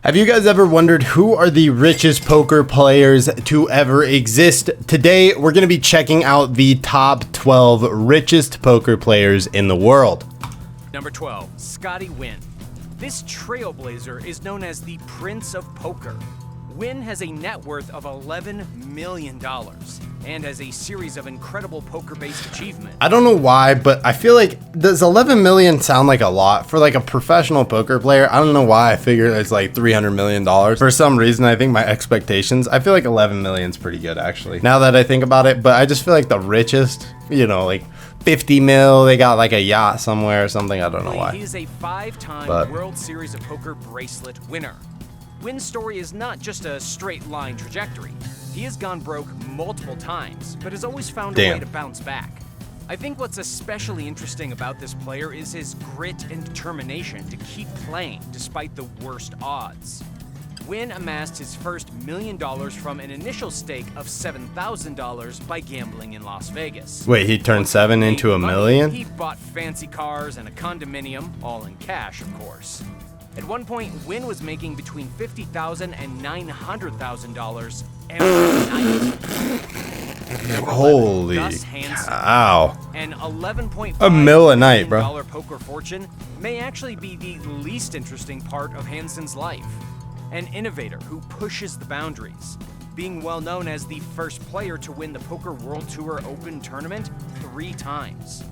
Have you guys ever wondered who are the richest poker players to ever exist? Today, we're going to be checking out the top 12 richest poker players in the world. Number 12, Scotty Nguyen. This trailblazer is known as the Prince of Poker. Nguyen has a net worth of $11 million and has a series of incredible poker-based achievements. I don't know why, but I feel like, does 11 million sound like a lot for like a professional poker player? I don't know why I figure it's like $300 million. For some reason, I think my expectations, I feel like 11 million is pretty good actually, now that I think about it. But I just feel like the richest, you know, like 50 mil, they got like a yacht somewhere or something. I don't know why. He's a 5-time World Series of Poker bracelet winner. Nguyen's story is not just a straight line trajectory. He has gone broke multiple times, but has always found a way to bounce back. I think what's especially interesting about this player is his grit and determination to keep playing despite the worst odds. Nguyen amassed his first $1 million from an initial stake of $7,000 by gambling in Las Vegas. Wait, he turned 7 into $1 million? He bought fancy cars and a condominium, all in cash, of course. At one point, Nguyen was making between $50,000 and $900,000 every night. Holy cow. An $1 million a night, bro. $11.5 poker fortune may actually be the least interesting part of Hansen's life. An innovator who pushes the boundaries, being well known as the first player to win the Poker World Tour Open tournament 3 times.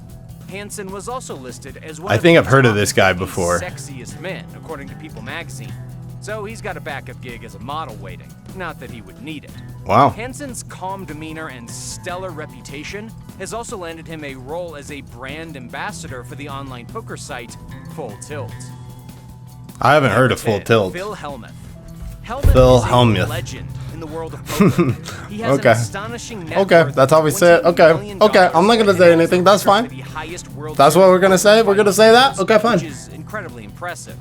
Hansen was also listed as one I think I've heard of this guy before. Sexiest men, according to People magazine. So he's got a backup gig as a model waiting. Not that he would need it. Wow. Hansen's calm demeanor and stellar reputation has also landed him a role as a brand ambassador for the online poker site Full Tilt. I haven't heard of Full Tilt. Phil Hellmuth. Phil is a Hellmuth. Legend in the world of poker. He has an astonishing net worth that's how we say it. $20 million Okay, I'm not gonna say anything. That's fine. That's what we're gonna say. We're gonna say that. Okay, fine. Which is incredibly impressive.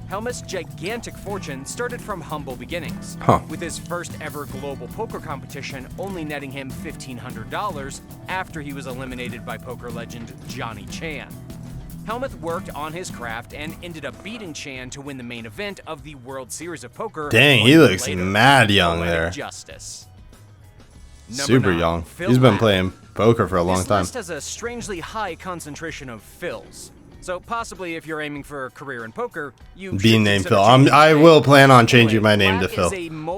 Hellmuth's gigantic fortune started from humble beginnings, with his first ever global poker competition only netting him $1,500 after he was eliminated by poker legend Johnny Chan. Hellmuth worked on his craft and ended up beating Chan to win the main event of the World Series of Poker. Dang, he looks mad young there. Justice. Super young. He's been playing poker for a long time. This list has a strangely high concentration of Phils. So possibly if you're aiming for a career in poker, you be named Phil. I will plan on changing my name to Phil.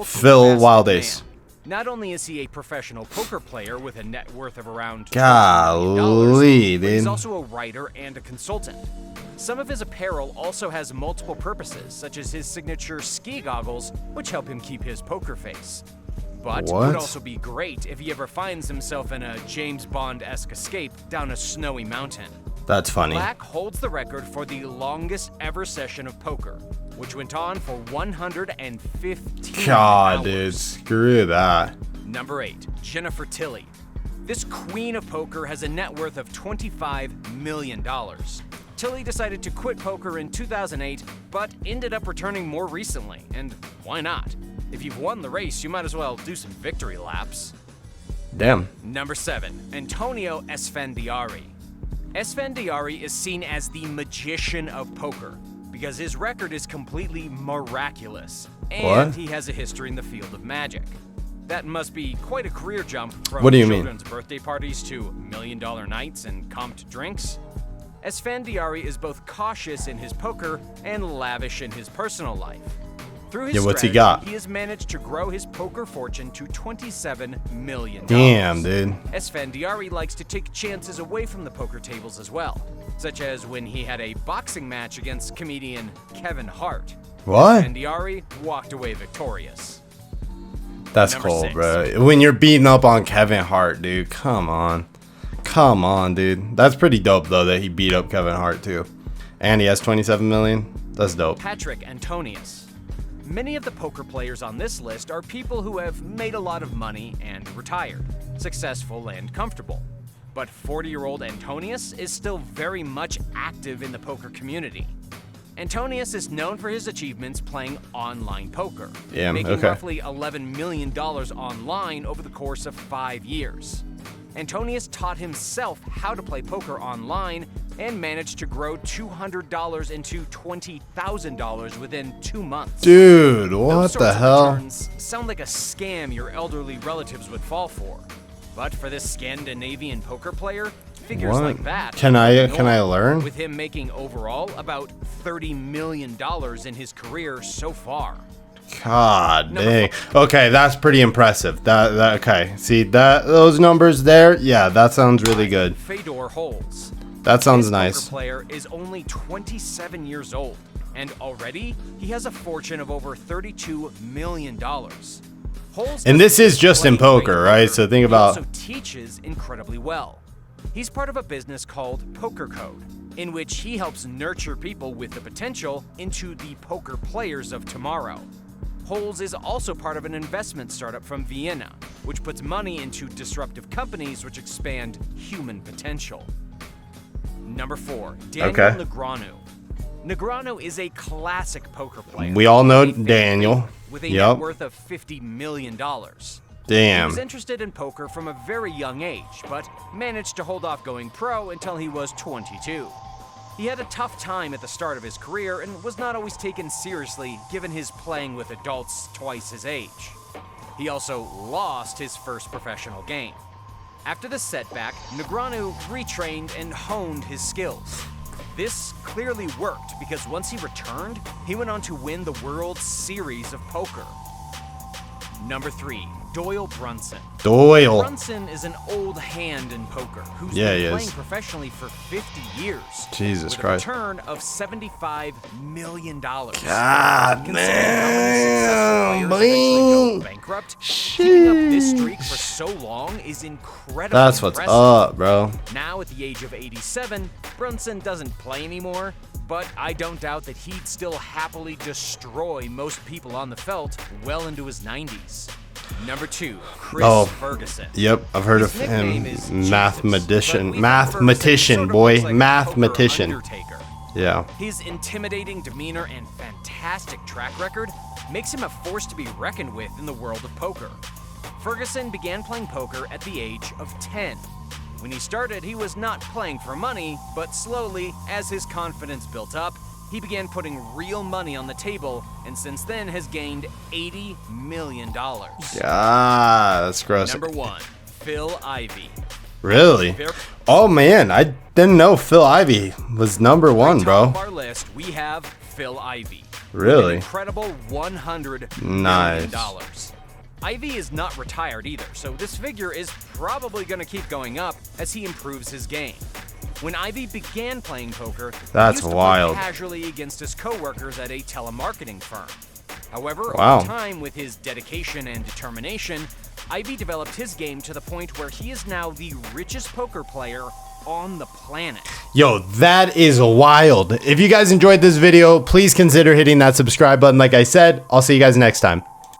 Phil Wildace. Not only is he a professional poker player with a net worth of around golly, but he's also a writer and a consultant. Some of his apparel also has multiple purposes, such as his signature ski goggles, which help him keep his poker face. But it would also be great if he ever finds himself in a James Bond-esque escape down a snowy mountain. That's funny. Black holds the record for the longest ever session of poker, which went on for 115 hours. Dude, screw that. Number 8, Jennifer Tilly. This queen of poker has a net worth of $25 million. Tilly decided to quit poker in 2008, but ended up returning more recently, and why not? If you've won the race, you might as well do some victory laps. Damn. Number 7, Antonio Esfandiari. Esfandiari is seen as the magician of poker because his record is completely miraculous, and he has a history in the field of magic. That must be quite a career jump from children's birthday parties to $1 million nights and comped drinks. Esfandiari is both cautious in his poker and lavish in his personal life. Through his strategy, he has managed to grow his poker fortune to $27 million. Damn, dude. Esfandiari likes to take chances away from the poker tables as well, such as when he had a boxing match against comedian Kevin Hart. What? Esfandiari walked away victorious. That's cool, bro. When you're beating up on Kevin Hart, dude, come on. Come on, dude. That's pretty dope, though, that he beat up Kevin Hart, too. And he has 27 million. That's dope. Patrick Antonius. Many of the poker players on this list are people who have made a lot of money and retired, successful and comfortable. But 40-year-old Antonius is still very much active in the poker community. Antonius is known for his achievements playing online poker, making roughly $11 million online over the course of 5 years. Antonius taught himself how to play poker online and managed to grow $200 into $20,000 within 2 months. Dude, what Those the sorts of hell? returns sound like a scam your elderly relatives would fall for. But for this Scandinavian poker player, figures What? like that Can are I normal, learn? with him making overall about $30 million in his career so far. God dang. Okay, that's pretty impressive. Okay. See those numbers there? Yeah, that sounds really good. Fedor Holz. That sounds This nice. poker player is only 27 years old, and already he has a fortune of over $32 million. Holz And this doesn't is just in play poker, right? So think about- He also teaches incredibly well. He's part of a business called Poker Code, in which he helps nurture people with the potential into the poker players of tomorrow. Holz is also part of an investment startup from Vienna, which puts money into disruptive companies which expand human potential. Number 4, Daniel Negreanu. Negreanu is a classic poker player. We all know He made Daniel. with a Yep. net worth of $50 million. He Damn. was interested in poker from a very young age, but managed to hold off going pro until he was 22. He had a tough time at the start of his career and was not always taken seriously given his playing with adults twice his age. He also lost his first professional game. After the setback, Negreanu retrained and honed his skills. This clearly worked because once he returned, he went on to win the World Series of Poker. Number 3, Doyle Brunson. Doyle. Brunson is an old hand in poker who's Yeah, he been is. playing professionally for 50 years. Jesus with Christ. a return of $75 million. God Considering how many damn, successful players eventually go boy. bankrupt, keeping up this streak for so long is incredibly That's what's impressive. up, bro. Now, at the age of 87, Brunson doesn't play anymore, but I don't doubt that he'd still happily destroy most people on the felt well into his 90s. Number 2, Chris Ferguson. Yep, I've heard His of nickname him. is Jesus, Mathematician. but we think Ferguson Mathematician, sort of boy. looks like a Mathematician. poker Undertaker. Yeah. His intimidating demeanor and fantastic track record makes him a force to be reckoned with in the world of poker. Ferguson began playing poker at the age of 10. When he started, he was not playing for money, but slowly, as his confidence built up, he began putting real money on the table, and since then has gained $80 million. God, that's gross. Number 1, Phil Ivey. Really? Oh man, I didn't know Phil Ivey was number 1, Top bro. of our list, we have Phil Ivey. Really? An incredible $100 Nice. million. Ivey is not retired either, so this figure is probably going to keep going up as he improves his game. When Ivey began playing poker, That's he used to wild. play casually against his coworkers at a telemarketing firm. However, Wow. over time, with his dedication and determination, Ivey developed his game to the point where he is now the richest poker player on the planet. Yo, that is wild. If you guys enjoyed this video, please consider hitting that subscribe button. Like I said, I'll see you guys next time.